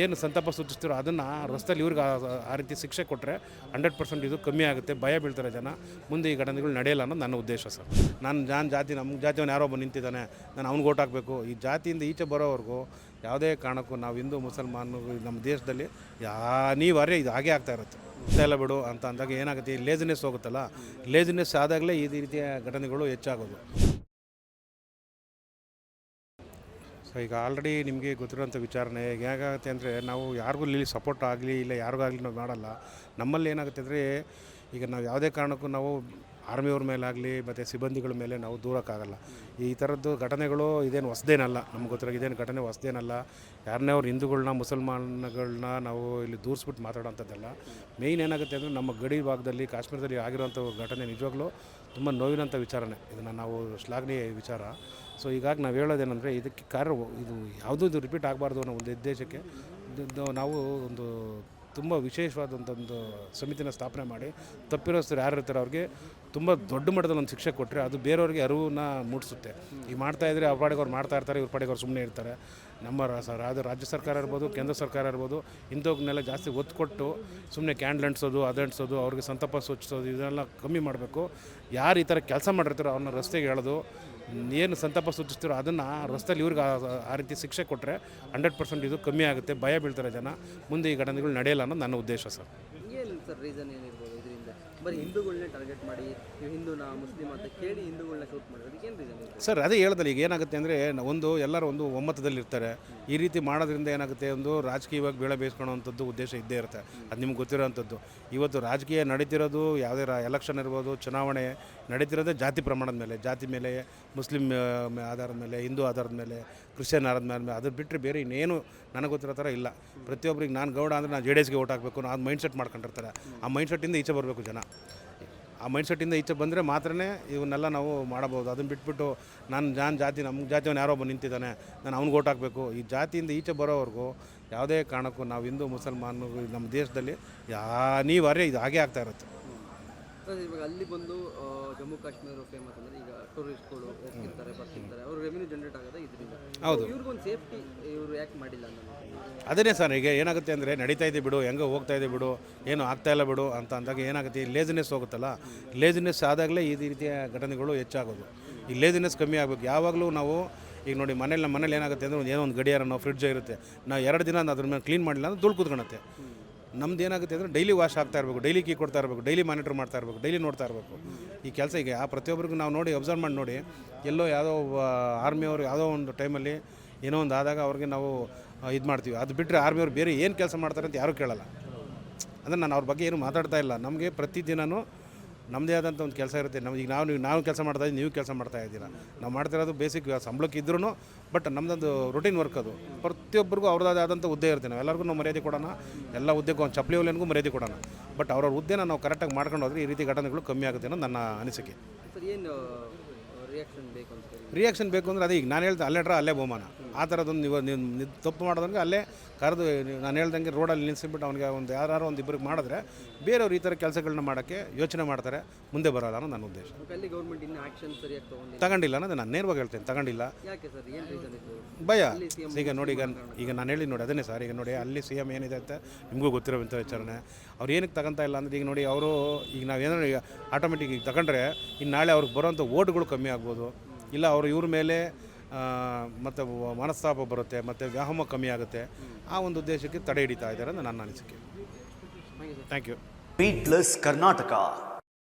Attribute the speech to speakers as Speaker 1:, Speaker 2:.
Speaker 1: ಏನು ಸಂತಾಪ ಸೂಚಿಸ್ತಿರೋ ಅದನ್ನು ರಸ್ತೆಯಲ್ಲಿ ಇವ್ರಿಗೆ ಆ ರೀತಿ ಶಿಕ್ಷೆ ಕೊಟ್ಟರೆ 100% ಇದು ಕಮ್ಮಿ ಆಗುತ್ತೆ, ಭಯ ಬೀಳ್ತಾರೆ ಜನ, ಮುಂದೆ ಈ ಘಟನೆಗಳು ನಡೆಯಲ್ಲ ಅನ್ನೋದು ನನ್ನ ಉದ್ದೇಶ ಸರ್. ನಾನು ಜಾತಿ ನಮ್ಮ ಜಾತಿಯವನು ಯಾರೋ ಒಬ್ಬ ನಿಂತಿದ್ದಾನೆ, ನಾನು ಅವ್ನಿಗೆ ಓಟ್ ಹಾಕಬೇಕು, ಈ ಜಾತಿಯಿಂದ ಈಚೆ ಬರೋವರೆಗೂ ಯಾವುದೇ ಕಾರಣಕ್ಕೂ ನಾವು ಹಿಂದೂ ಮುಸಲ್ಮಾನ ನಮ್ಮ ದೇಶದಲ್ಲಿ ಅನಿವಾರ್ಯ ಇದು ಹಾಗೇ ಆಗ್ತಾ ಇರುತ್ತೆ. ಎಲ್ಲ ಬಿಡು ಅಂತ ಅಂದಾಗ ಏನಾಗುತ್ತೆ, ಈ ಲೇಜಿನೆಸ್ ಹೋಗುತ್ತಲ್ಲ, ಲೇಜಿನೆಸ್ ಆದಾಗಲೇ ಈ ರೀತಿಯ ಘಟನೆಗಳು ಹೆಚ್ಚಾಗೋದು. ಸೊ ಈಗ ಆಲ್ರೆಡಿ ನಿಮಗೆ ಗೊತ್ತಿರೋಂಥ ವಿಚಾರಣೆ ಹೇಗಾಗುತ್ತೆ ಅಂದರೆ, ನಾವು ಯಾರಿಗೂ ಇಲ್ಲಿ ಸಪೋರ್ಟ್ ಆಗಲಿ ಇಲ್ಲ ಯಾರಿಗಾಗಲಿ ನಾವು ಮಾಡಲ್ಲ. ನಮ್ಮಲ್ಲಿ ಏನಾಗುತ್ತೆ ಅಂದರೆ, ಈಗ ನಾವು ಯಾವುದೇ ಕಾರಣಕ್ಕೂ ನಾವು ಆರ್ಮಿಯವ್ರ ಮೇಲಾಗಲಿ ಮತ್ತು ಸಿಬ್ಬಂದಿಗಳ ಮೇಲೆ ನಾವು ದೂರಕ್ಕಾಗಲ್ಲ. ಈ ಥರದ್ದು ಘಟನೆಗಳು ಇದೇನು ಹೊಸದೇನಲ್ಲ, ನಮ್ಗೆ ಗೊತ್ತಿರೋ ಇದೇನು ಘಟನೆ ಹೊಸದೇನಲ್ಲ. ಯಾರನ್ನೇ ಅವ್ರು ಹಿಂದೂಗಳನ್ನ ಮುಸಲ್ಮಾನಗಳನ್ನ ನಾವು ಇಲ್ಲಿ ದೂರಿಸ್ಬಿಟ್ಟು ಮಾತಾಡೋಂಥದ್ದಲ್ಲ. ಮೇಯ್ನ್ ಏನಾಗುತ್ತೆ ಅಂದರೆ, ನಮ್ಮ ಗಡಿ ಭಾಗದಲ್ಲಿ ಕಾಶ್ಮೀರದಲ್ಲಿ ಆಗಿರೋಂಥ ಘಟನೆ ನಿಜವಾಗ್ಲೂ ತುಂಬ ನೋವಿನಂಥ ವಿಚಾರನೆ. ಇದನ್ನು ನಾವು ಶ್ಲಾಘನೀಯ ವಿಚಾರ. ಸೊ ಹೀಗಾಗಿ ನಾವು ಹೇಳೋದೇನೆಂದರೆ, ಇದಕ್ಕೆ ಇದು ಯಾವುದೂ ಇದು ರಿಪೀಟ್ ಆಗಬಾರ್ದು ಅನ್ನೋ ಒಂದು ಉದ್ದೇಶಕ್ಕೆ ನಾವು ಒಂದು ತುಂಬ ವಿಶೇಷವಾದಂಥೊಂದು ಸಮಿತಿನ ಸ್ಥಾಪನೆ ಮಾಡಿ, ತಪ್ಪಿರೋಸ್ತರು ಯಾರು ಇರ್ತಾರೆ ಅವ್ರಿಗೆ ತುಂಬ ದೊಡ್ಡ ಮಟ್ಟದಲ್ಲಿ ಒಂದು ಶಿಕ್ಷೆ ಕೊಟ್ಟರೆ ಅದು ಬೇರೆಯವ್ರಿಗೆ ಅರಿವನ್ನ ಮೂಡಿಸುತ್ತೆ. ಈಗ ಮಾಡ್ತಾಯಿದ್ರೆ ಅವ್ರ ಪಾಡಿಗೆ ಅವ್ರು ಮಾಡ್ತಾ ಇರ್ತಾರೆ, ಇವ್ರ ಪಾಡಿಗೆ ಅವ್ರು ಸುಮ್ಮನೆ ಇರ್ತಾರೆ. ನಮ್ಮ ರಾಜ್ಯ ಸರ್ಕಾರ ಇರ್ಬೋದು, ಕೇಂದ್ರ ಸರ್ಕಾರ ಇರ್ಬೋದು, ಇಂಥವನ್ನೆಲ್ಲ ಜಾಸ್ತಿ ಒತ್ತು ಕೊಟ್ಟು ಸುಮ್ಮನೆ ಕ್ಯಾಂಡಲ್ ಅಂಟಿಸೋದು, ಅದಂಟಿಸೋದು, ಅವ್ರಿಗೆ ಸಂತಾಪ ಸೂಚಿಸೋದು ಇದನ್ನೆಲ್ಲ ಕಮ್ಮಿ ಮಾಡಬೇಕು. ಯಾರು ಈ ಥರ ಕೆಲಸ ಮಾಡಿರ್ತಾರೋ ಅವ್ರನ್ನ ರಸ್ತೆಗೆ ಹೇಳೋದು, ಏನು ಸಂತಾಪ ಸೂಚಿಸ್ತಿರೋ ಅದನ್ನು ರಸ್ತೆಯಲ್ಲಿ ಇವ್ರಿಗೆ ಆ ರೀತಿ ಶಿಕ್ಷೆ ಕೊಟ್ಟರೆ 100% ಇದು ಕಮ್ಮಿ ಆಗುತ್ತೆ, ಭಯ ಬೀಳ್ತಾರೆ ಜನ, ಮುಂದೆ ಈ ಘಟನೆಗಳು ನಡೆಯಲ್ಲ ಅನ್ನೋದು ನನ್ನ ಉದ್ದೇಶ ಸರ್.
Speaker 2: ಏನು ಸರ್ ರೀಸನ್ ಏನಿರ್ಬೋದು ಇದರಿಂದ? ಬರೀ ಹಿಂದೂಗಳನ್ನೇ ಟಾರ್ಗೆಟ್ ಮಾಡಿ, ನೀವು ಹಿಂದೂನಾ ಮುಸ್ಲಿಮ್ ಅಂತ ಕೇಳಿ ಹಿಂದೂಗಳನ್ನ ಶೂಟ್ ಮಾಡೋದು, ಏನು ರೀಸನ್ ಇದೆ
Speaker 1: ಸರ್? ಅದೇ ಹೇಳ್ದಲ್ಲ, ಈಗ ಏನಾಗುತ್ತೆ ಅಂದರೆ, ಎಲ್ಲರೂ ಒಂದು ಒಮ್ಮತದಲ್ಲಿರ್ತಾರೆ. ಈ ರೀತಿ ಮಾಡೋದ್ರಿಂದ ಏನಾಗುತ್ತೆ, ಒಂದು ರಾಜಕೀಯವಾಗಿ ಬೇಳೆ ಬೇಯಿಸ್ಕೊಳ್ಳೋವಂಥದ್ದು ಉದ್ದೇಶ ಇದ್ದೇ ಇರುತ್ತೆ. ಅದು ನಿಮ್ಗೆ ಗೊತ್ತಿರೋವಂಥದ್ದು. ಇವತ್ತು ರಾಜಕೀಯ ನಡೀತಿರೋದು ಯಾವುದೇ ಎಲೆಕ್ಷನ್ ಇರ್ಬೋದು, ಚುನಾವಣೆ ನಡೀತಿರೋದೇ ಜಾತಿ ಪ್ರಮಾಣದ ಮೇಲೆ, ಜಾತಿ ಮೇಲೆ, ಮುಸ್ಲಿಂ ಆಧಾರದ ಮೇಲೆ, ಹಿಂದೂ ಆಧಾರದ ಮೇಲೆ, ಕ್ರಿಶ್ಚಿಯನ್ ಆಧಾರದ ಮೇಲೆ. ಅದ್ರ ಬಿಟ್ಟರೆ ಬೇರೆ ಇನ್ನೇನು ನನಗೆ ಗೊತ್ತಿರೋ ಥರ ಇಲ್ಲ. ಪ್ರತಿಯೊಬ್ಬರಿಗೆ ನಾನು ಗೌಡ ಅಂದರೆ ನಾನು JDSಗೆ ಓಟ್ ಹಾಕಬೇಕು, ನಾನು ಮೈಂಡ್ಸೆಟ್ ಮಾಡ್ಕೊಂಡಿರ್ತಾರೆ. ಆ ಮೈಂಡ್ಸೆಟ್ಟಿಂದ ಈಚೆ ಬರಬೇಕು ಜನ. ಆ ಮೈಂಡ್ಸೆಟ್ಟಿಂದ ಈಚೆ ಬಂದರೆ ಮಾತ್ರನೇ ಇವನ್ನೆಲ್ಲ ನಾವು ಮಾಡಬಹುದು. ಅದನ್ನು ಬಿಟ್ಬಿಟ್ಟು ನಾನು ಜಾತಿ ನಮ್ಮ ಜಾತಿಯವನು ಯಾರೋ ಒಬ್ಬ ನಿಂತಿದ್ದಾನೆ, ನಾನು ಅವ್ನಿಗೆ ಓಟ್ ಹಾಕಬೇಕು, ಈ ಜಾತಿಯಿಂದ ಈಚೆ ಬರೋವರೆಗೂ ಯಾವುದೇ ಕಾರಣಕ್ಕೂ ನಾವು ಹಿಂದೂ ಮುಸಲ್ಮಾನ ನಮ್ಮ ದೇಶದಲ್ಲಿ ಅನಿವಾರ್ಯ ಇದು ಹಾಗೇ ಆಗ್ತಾ ಇರುತ್ತೆ.
Speaker 2: ಇವಾಗ ಅಲ್ಲಿ ಬಂದು ಜಮ್ಮು ಕಾಶ್ಮೀರ ಫೇಮಸ್ ಅಂದರೆ, ಈಗ ಟೂರಿಸ್ಟ್ಗಳು ಹೋಗ್ತಿರ್ತಾರೆ, ಬರ್ತಿರ್ತಾರೆ, ಅವ್ರು ರೆವಿನ್ಯೂ ಜನರೇಟ್ ಆಗೋದು ಇದರಿಂದ.
Speaker 1: ಹೌದು,
Speaker 2: ಇವ್ರಿಗೊಂದು ಸೇಫ್ಟಿ ಇವರು ಯಾಕೆ ಮಾಡಿಲ್ಲ ಅನ್ನೋದು
Speaker 1: ಅದೇ ಸರ್. ಈಗ ಏನಾಗುತ್ತೆ ಅಂದರೆ, ನಡೀತಾ ಇದೆ ಬಿಡು, ಹೆಂಗೆ ಹೋಗ್ತಾ ಇದೆ ಬಿಡು, ಏನು ಆಗ್ತಾಯಿಲ್ಲ ಬಿಡು ಅಂತ ಅಂದಾಗ ಏನಾಗುತ್ತೆ, ಈ ಲೇಜಿನೆಸ್ ಹೋಗುತ್ತಲ್ಲ, ಲೇಜಿನೆಸ್ ಆದಾಗಲೇ ಈ ರೀತಿಯ ಘಟನೆಗಳು ಹೆಚ್ಚಾಗೋದು. ಈ ಲೇಜಿನೆಸ್ ಕಮ್ಮಿ ಆಗಬೇಕು. ಯಾವಾಗಲೂ ನಾವು ಈಗ ನೋಡಿ, ನಮ್ಮ ಮನೇಲಿ ಏನಾಗುತ್ತೆ ಅಂದರೆ, ಏನೋ ಒಂದು ಗಡಿಯಾರ ನಾವು ಫ್ರಿಡ್ಜ್ ಇರುತ್ತೆ, ನಾವು 2 ದಿನ ಅದ್ರ ಮೇಲೆ ಕ್ಲೀನ್ ಮಾಡಿಲ್ಲ ಅಂದ್ರೆ ಧೂಳು ಕೂತ್ಕೊಳುತ್ತೆ. ನಮ್ದು ಏನಾಗುತ್ತೆ ಅಂದರೆ, ಡೈಲಿ ವಾಶ್ ಆಗ್ತಾ ಇರಬೇಕು, ಡೈಲಿ ಕೀ ಕೊಡ್ತಾ ಇರಬೇಕು, ಡೈಲಿ ಮಾನಿಟರ್ ಮಾಡ್ತಾ ಇರಬೇಕು, ಡೈಲಿ ನೋಡ್ತಾ ಇರಬೇಕು ಈ ಕೆಲಸ. ಈಗ ಆ ಪ್ರತಿಯೊಬ್ಬರಿಗೂ ನಾವು ನೋಡಿ ಅಬ್ಸರ್ವ್ ಮಾಡಿ ನೋಡಿ, ಎಲ್ಲೋ ಯಾವುದೋ ಆರ್ಮಿಯವರು ಯಾವುದೋ ಒಂದು ಟೈಮಲ್ಲಿ ಏನೋ ಒಂದು ಆದಾಗ ಅವ್ರಿಗೆ ನಾವು ಇದು ಮಾಡ್ತೀವಿ. ಅದು ಬಿಟ್ಟರೆ ಆರ್ಮಿಯವ್ರು ಬೇರೆ ಏನು ಕೆಲಸ ಮಾಡ್ತಾರೆ ಅಂತ ಯಾರೂ ಕೇಳಲ್ಲ. ಅಂದರೆ ನಾನು ಅವ್ರ ಬಗ್ಗೆ ಏನು ಮಾತಾಡ್ತಾ ಇಲ್ಲ. ನಮಗೆ ಪ್ರತಿದಿನವೂ ನಮ್ಮದೇ ಆದಂಥ ಒಂದು ಕೆಲಸ ಇರುತ್ತೆ. ಈಗ ನಾವು ಕೆಲಸ ಮಾಡ್ತಾಯಿದ್ದೀವಿ, ನೀವು ಕೆಲಸ ಮಾಡ್ತಾ ಇದ್ದೀರಾ. ನಾವು ಮಾಡ್ತಿರೋದು ಬೇಸಿಕ್ ಸಂಬಳಕ್ಕೆ ಇದ್ರೂ, ಬಟ್ ನಮ್ಮದೊಂದು ರೂಟೀನ್ ವರ್ಕ್ ಅದು. ಪ್ರತಿಯೊಬ್ಬರಿಗೂ ಅವ್ರದ್ದೇ ಆದಂಥ ಹುದ್ದೆ ಇರುತ್ತೆ. ನಾವು ಎಲ್ಲರಿಗೂ ನಾವು ಮರ್ಯಾದೆ ಕೊಡೋಣ, ಎಲ್ಲ ಹುದ್ದೆಗೂ ಒಂದು ಚಪ್ಪಲಿ ಹೊಲಿಯನಿಗೂ ಮರ್ಯಾದೆ ಕೊಡೋಣ. ಬಟ್ ಅವ್ರ ಹುದ್ದೆನ ನಾವು ಕರೆಕ್ಟಾಗಿ ಮಾಡ್ಕೊಂಡು ಹೋದರೆ ಈ ರೀತಿ ಘಟನೆಗಳು ಕಮ್ಮಿ ಆಗುತ್ತೆ ಅನ್ನೋದು ನನ್ನ ಅನಿಸಿಕೆ.
Speaker 2: ಸರ್, ಏನು ರಿಯಾಕ್ಷನ್ ಬೇಕು ಅಂತ?
Speaker 1: ರಿಯಾಕ್ಷನ್ ಬೇಕು ಅಂದರೆ, ಅದೇ ಈಗ ನಾನು ಹೇಳ್ದೆ ಅಲ್ಲೇ ಅಲ್ಲೇ ಬಹುಮಾನ, ಆ ಥರದೊಂದು ನೀವು ತಪ್ಪು ಮಾಡೋದಂಗೆ ಅಲ್ಲೇ ಕರೆದು, ನಾನು ಹೇಳ್ದಂಗೆ ರೋಡಲ್ಲಿ ನಿಲ್ಲಿಸಿಬಿಟ್ಟು ಅವನಿಗೆ ಒಂದು ಯಾರು ಒಂದು ಇಬ್ಬರಿಗೆ ಮಾಡಿದ್ರೆ ಬೇರೆಯವ್ರು ಈ ಥರ ಕೆಲಸಗಳನ್ನ ಮಾಡೋಕ್ಕೆ ಯೋಚನೆ ಮಾಡ್ತಾರೆ, ಮುಂದೆ ಬರೋಲ್ಲ ಅನ್ನೋದು ನನ್ನ ಉದ್ದೇಶ.
Speaker 2: ಅಲ್ಲಿ ಗೌರ್ಮೆಂಟ್ ಇನ್ನೂ ಆ್ಯಕ್ಷನ್ ಸರಿಯಾಗಿ
Speaker 1: ತಗೊಂಡಿಲ್ಲ ಅನ್ನೋದು ನಾನು ನೇರವಾಗಿ ಹೇಳ್ತೇನೆ, ತಗೊಂಡಿಲ್ಲ.
Speaker 2: ಯಾಕೆ ಸರ್, ಏನು ರೀಸನ್ ಇತ್ತು?
Speaker 1: ಭಯ. ಈಗ ನೋಡಿ, ಈಗ ನಾನು ಹೇಳಿ ನೋಡಿ, ಅದನ್ನೇ ಸರ್. ಈಗ ನೋಡಿ, ಅಲ್ಲಿ CM ಏನಿದೆ ಅಂತ ನಿಮಗೂ ಗೊತ್ತಿರೋಂಥ ವಿಚಾರಣೆ. ಅವ್ರು ಏನಕ್ಕೆ ತಗೊಂತ ಇಲ್ಲ ಅಂದರೆ, ಈಗ ನೋಡಿ ಅವರು ಈಗ ನಾವೇನೋ ಈಗ ಆಟೋಮೆಟಿಕ್ ಈಗ ತಗೊಂಡ್ರೆ ಇನ್ನು ನಾಳೆ ಅವ್ರಿಗೆ ಬರೋಂಥ ಓಟ್ಗಳು ಕಮ್ಮಿ ಆಗ್ಬೋದು, ಇಲ್ಲ ಅವರು ಇವ್ರ ಮೇಲೆ ಮತ್ತು ಮನಸ್ತಾಪ ಬರುತ್ತೆ, ಮತ್ತು ವ್ಯಾಮೋಹ ಕಮ್ಮಿ ಆಗುತ್ತೆ. ಆ ಒಂದು ಉದ್ದೇಶಕ್ಕೆ ತಡೆ ಹಿಡಿತಾ ಇದ್ದಾರೆ ಅಂತ ನನ್ನ ಅನಿಸಿಕೆ. Thank you.
Speaker 3: ಬೀಟ್ಲೆಸ್ ಕರ್ನಾಟಕ.